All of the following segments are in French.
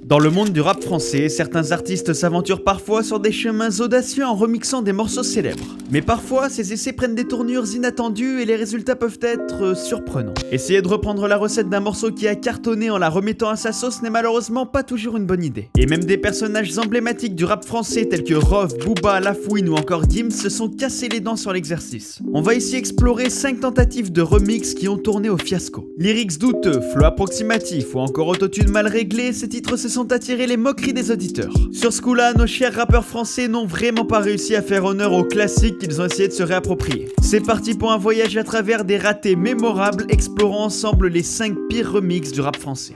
Dans le monde du rap français, certains artistes s'aventurent parfois sur des chemins audacieux en remixant des morceaux célèbres. Mais parfois, ces essais prennent des tournures inattendues et les résultats peuvent être surprenants. Essayer de reprendre la recette d'un morceau qui a cartonné en la remettant à sa sauce n'est malheureusement pas toujours une bonne idée. Et même des personnages emblématiques du rap français tels que Rof, Booba, Lafouine ou encore Gims se sont cassés les dents sur l'exercice. On va ici explorer 5 tentatives de remix qui ont tourné au fiasco. Lyrics douteux, flow approximatif ou encore autotune mal réglé, ces titres se sont attirés les moqueries des auditeurs. Sur ce coup-là, nos chers rappeurs français n'ont vraiment pas réussi à faire honneur aux classiques qu'ils ont essayé de se réapproprier. C'est parti pour un voyage à travers des ratés mémorables, explorant ensemble les 5 pires remixes du rap français.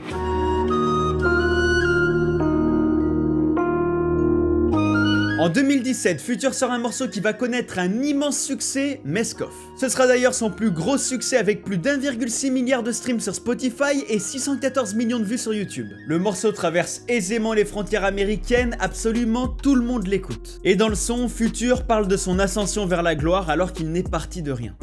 En 2017, Future sort un morceau qui va connaître un immense succès, Meskoff. Ce sera d'ailleurs son plus gros succès avec plus d'1,6 milliard de streams sur Spotify et 614 millions de vues sur YouTube. Le morceau traverse aisément les frontières américaines, absolument tout le monde l'écoute. Et dans le son, Future parle de son ascension vers la gloire alors qu'il n'est parti de rien.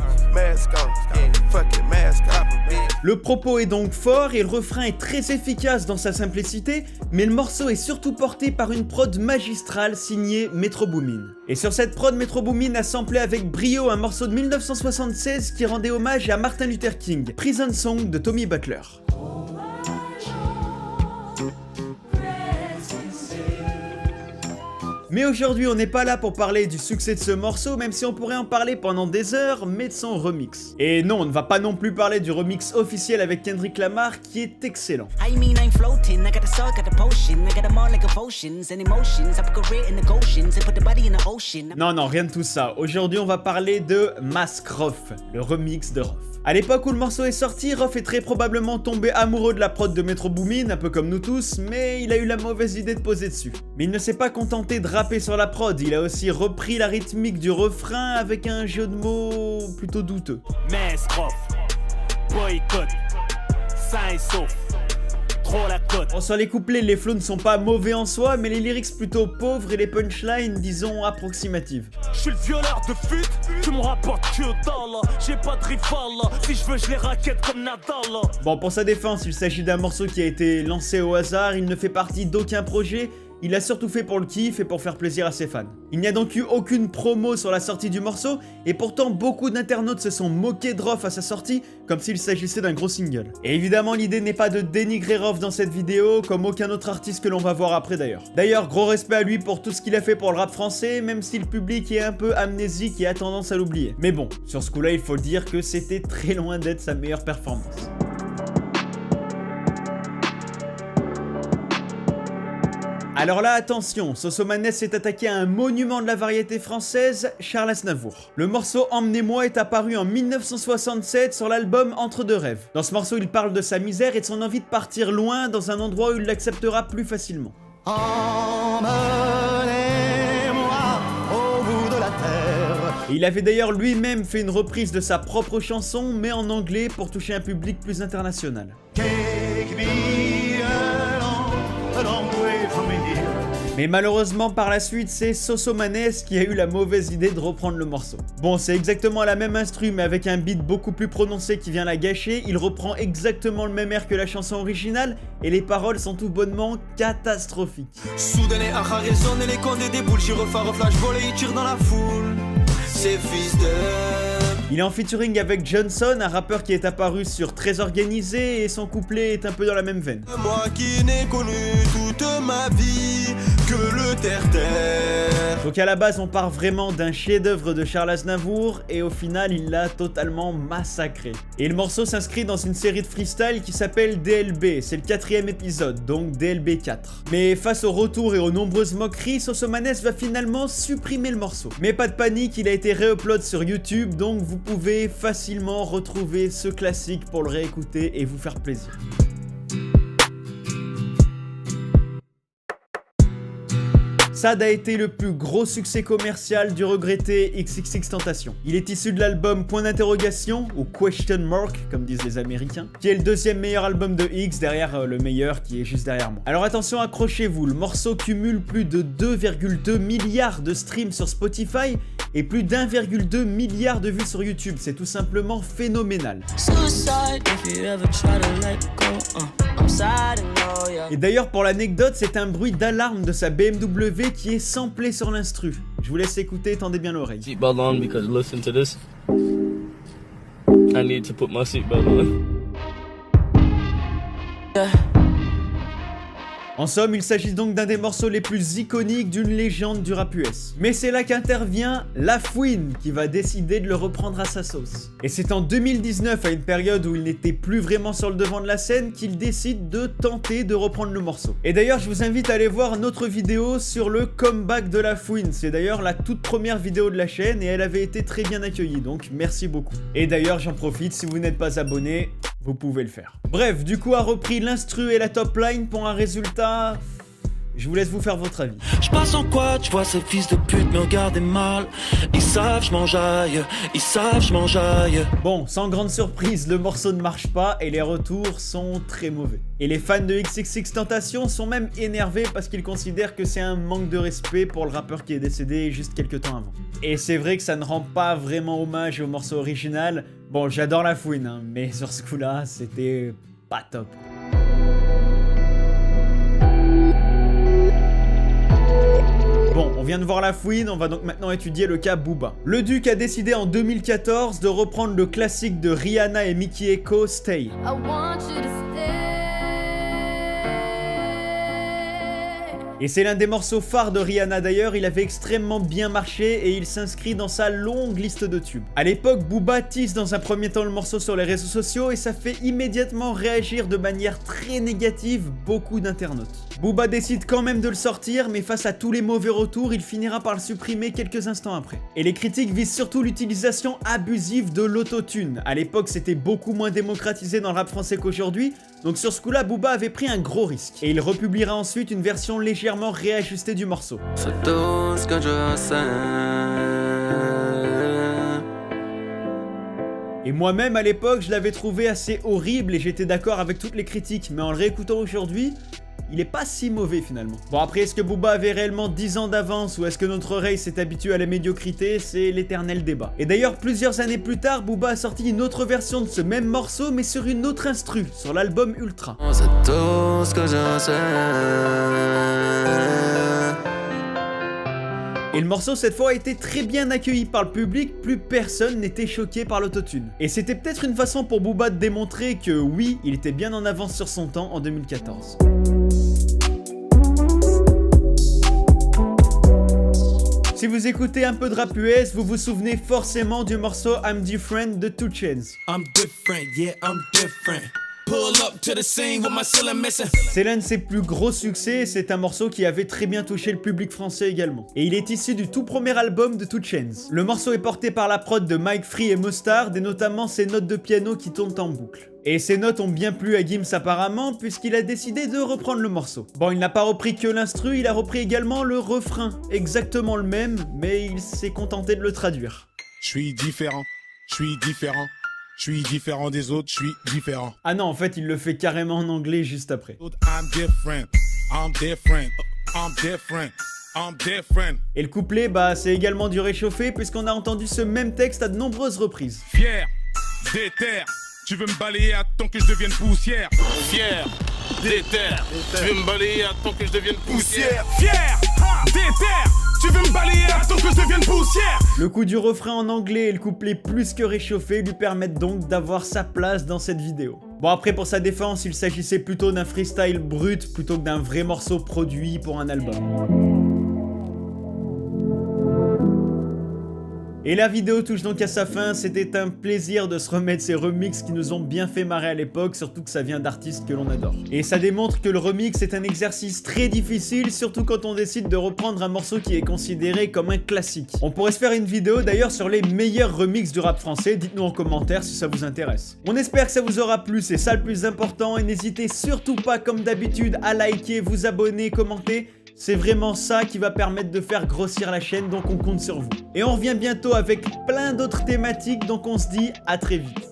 Le propos est donc fort et le refrain est très efficace dans sa simplicité, mais le morceau est surtout porté par une prod magistrale signée Metro Boomin. Et sur cette prod, Metro Boomin a samplé avec brio un morceau de 1976 qui rendait hommage à Martin Luther King, Prison Song de Tommy Butler. Mais aujourd'hui, on n'est pas là pour parler du succès de ce morceau, même si on pourrait en parler pendant des heures, mais de son remix. Et non, on ne va pas non plus parler du remix officiel avec Kendrick Lamar, qui est excellent. Non, rien de tout ça. Aujourd'hui, on va parler de Mask Rof, le remix de Rof. À l'époque où le morceau est sorti, Rof est très probablement tombé amoureux de la prod de Metro Boomin, un peu comme nous tous, mais il a eu la mauvaise idée de poser dessus. Mais il ne s'est pas contenté de rapper sur la prod, il a aussi repris la rythmique du refrain avec un jeu de mots plutôt douteux. Mask Rof, boycott, sain et sauf. Bon, sur les couplets, les flows ne sont pas mauvais en soi, mais les lyrics plutôt pauvres et les punchlines, disons, approximatives. Je suis le violeur de fut, tu me rapportes que dalle, j'ai pas de rival, si je veux je les raquette comme Nadal. Bon, pour sa défense, il s'agit d'un morceau qui a été lancé au hasard, il ne fait partie d'aucun projet. Il l'a surtout fait pour le kiff et pour faire plaisir à ses fans. Il n'y a donc eu aucune promo sur la sortie du morceau, et pourtant beaucoup d'internautes se sont moqués de Rof à sa sortie, comme s'il s'agissait d'un gros single. Et évidemment, l'idée n'est pas de dénigrer Rof dans cette vidéo, comme aucun autre artiste que l'on va voir après d'ailleurs. D'ailleurs, gros respect à lui pour tout ce qu'il a fait pour le rap français, même si le public est un peu amnésique et a tendance à l'oublier. Mais bon, sur ce coup-là, il faut dire que c'était très loin d'être sa meilleure performance. Alors là, attention, Sosomanes s'est attaqué à un monument de la variété française, Charles Aznavour. Le morceau Emmenez-moi est apparu en 1967 sur l'album Entre deux rêves. Dans ce morceau, il parle de sa misère et de son envie de partir loin dans un endroit où il l'acceptera plus facilement. Emmenez-moi au bout de la terre. Et il avait d'ailleurs lui-même fait une reprise de sa propre chanson, mais en anglais pour toucher un public plus international. Mais malheureusement par la suite c'est Sosomanes qui a eu la mauvaise idée de reprendre le morceau. Bon, c'est exactement la même instru mais avec un beat beaucoup plus prononcé qui vient la gâcher, il reprend exactement le même air que la chanson originale et les paroles sont tout bonnement catastrophiques. Soudain les achas résonnent et les condés déboulent, gyrophare flash volley, il tire dans la foule, c'est fils de... Il est en featuring avec Johnson, un rappeur qui est apparu sur Très Organisé et son couplet est un peu dans la même veine. Moi qui n'ai connu toute ma vie que le terre-terre. Donc à la base on part vraiment d'un chef-d'œuvre de Charles Aznavour et au final il l'a totalement massacré. Et le morceau s'inscrit dans une série de freestyle qui s'appelle DLB, c'est le 4e épisode, donc DLB 4. Mais face au retour et aux nombreuses moqueries, Sosomanes va finalement supprimer le morceau. Mais pas de panique, il a été réupload sur YouTube, donc vous pouvez facilement retrouver ce classique pour le réécouter et vous faire plaisir. Sad a été le plus gros succès commercial du regretté XXXTentacion. Il est issu de l'album Point d'interrogation, ou Question Mark, comme disent les Américains, qui est le 2e meilleur album de X derrière le meilleur qui est juste derrière moi. Alors attention, accrochez-vous, le morceau cumule plus de 2,2 milliards de streams sur Spotify et plus d'1,2 milliard de vues sur YouTube. C'est tout simplement phénoménal. Et d'ailleurs, pour l'anecdote, c'est un bruit d'alarme de sa BMW qui est samplé sur l'instru. Je vous laisse écouter, tendez bien l'oreille. Seatbelt on because listen to this. I need to put my seatbelt on. En somme, il s'agit donc d'un des morceaux les plus iconiques d'une légende du rap US. Mais c'est là qu'intervient La Fouine, qui va décider de le reprendre à sa sauce. Et c'est en 2019, à une période où il n'était plus vraiment sur le devant de la scène, qu'il décide de tenter de reprendre le morceau. Et d'ailleurs, je vous invite à aller voir notre vidéo sur le comeback de La Fouine. C'est d'ailleurs la toute première vidéo de la chaîne et elle avait été très bien accueillie, donc merci beaucoup. Et d'ailleurs, j'en profite, si vous n'êtes pas abonné, vous pouvez le faire. Bref, du coup a repris l'instru et la top line pour un résultat... Je vous laisse vous faire votre avis. Je passe en quoi, tu vois ces fils de pute me regarder mal. Ils savent je m'enjaille, ils savent je m'enjaille. Bon, sans grande surprise, le morceau ne marche pas et les retours sont très mauvais. Et les fans de XXXTentacion sont même énervés parce qu'ils considèrent que c'est un manque de respect pour le rappeur qui est décédé juste quelques temps avant. Et c'est vrai que ça ne rend pas vraiment hommage au morceau original. Bon, j'adore La Fouine, hein, mais sur ce coup-là, c'était pas top. Bon, on vient de voir La Fouine, on va donc maintenant étudier le cas Booba. Le Duc a décidé en 2014 de reprendre le classique de Rihanna et Mickey Echo, Stay. Et c'est l'un des morceaux phares de Rihanna d'ailleurs, il avait extrêmement bien marché et il s'inscrit dans sa longue liste de tubes. A l'époque, Booba tease dans un premier temps le morceau sur les réseaux sociaux et ça fait immédiatement réagir de manière très négative beaucoup d'internautes. Booba décide quand même de le sortir, mais face à tous les mauvais retours, il finira par le supprimer quelques instants après. Et les critiques visent surtout l'utilisation abusive de l'autotune. A l'époque, c'était beaucoup moins démocratisé dans le rap français qu'aujourd'hui, donc sur ce coup-là, Booba avait pris un gros risque. Et il republiera ensuite une version légèrement réajustée du morceau. C'est tout ce que je sais. Et moi-même à l'époque, je l'avais trouvé assez horrible et j'étais d'accord avec toutes les critiques, mais en le réécoutant aujourd'hui, il est pas si mauvais finalement. Bon après, est-ce que Booba avait réellement 10 ans d'avance ou est-ce que notre oreille s'est habituée à la médiocrité? C'est l'éternel débat. Et d'ailleurs, plusieurs années plus tard, Booba a sorti une autre version de ce même morceau mais sur une autre instru, sur l'album Ultra. C'est tout ce que je sais. Et le morceau cette fois a été très bien accueilli par le public, plus personne n'était choqué par l'autotune. Et c'était peut-être une façon pour Booba de démontrer que oui, il était bien en avance sur son temps en 2014. Si vous écoutez un peu de rap US, vous vous souvenez forcément du morceau I'm Different de 2 Chainz. I'm different, yeah, I'm different. Pull up to the scene with my cylinder missing. C'est l'un de ses plus gros succès, c'est un morceau qui avait très bien touché le public français également. Et il est issu du tout premier album de 2 Chainz. Le morceau est porté par la prod de Mike Free et Mustard et notamment ses notes de piano qui tournent en boucle. Et ces notes ont bien plu à Gims apparemment puisqu'il a décidé de reprendre le morceau. Bon, il n'a pas repris que l'instru, il a repris également le refrain, exactement le même, mais il s'est contenté de le traduire. Je suis différent, je suis différent. Je suis différent des autres, je suis différent. Ah non, en fait, il le fait carrément en anglais juste après. I'm different, I'm different, I'm different, I'm different. Et le couplet, bah, c'est également du réchauffé puisqu'on a entendu ce même texte à de nombreuses reprises. Fier, déter, tu veux me balayer, attends que je devienne poussière. Fier, déter, tu veux me balayer, attends que je devienne poussière. Fier, déter, tu veux me balayer, attends que je devienne poussière. Le coup du refrain en anglais et le couplet plus que réchauffé lui permettent donc d'avoir sa place dans cette vidéo. Bon après, pour sa défense, il s'agissait plutôt d'un freestyle brut plutôt que d'un vrai morceau produit pour un album. Et la vidéo touche donc à sa fin, c'était un plaisir de se remettre ces remixes qui nous ont bien fait marrer à l'époque, surtout que ça vient d'artistes que l'on adore. Et ça démontre que le remix est un exercice très difficile, surtout quand on décide de reprendre un morceau qui est considéré comme un classique. On pourrait se faire une vidéo d'ailleurs sur les meilleurs remixes du rap français, dites-nous en commentaire si ça vous intéresse. On espère que ça vous aura plu, c'est ça le plus important, et n'hésitez surtout pas comme d'habitude à liker, vous abonner, commenter. C'est vraiment ça qui va permettre de faire grossir la chaîne, donc on compte sur vous. Et on revient bientôt avec plein d'autres thématiques, donc on se dit à très vite.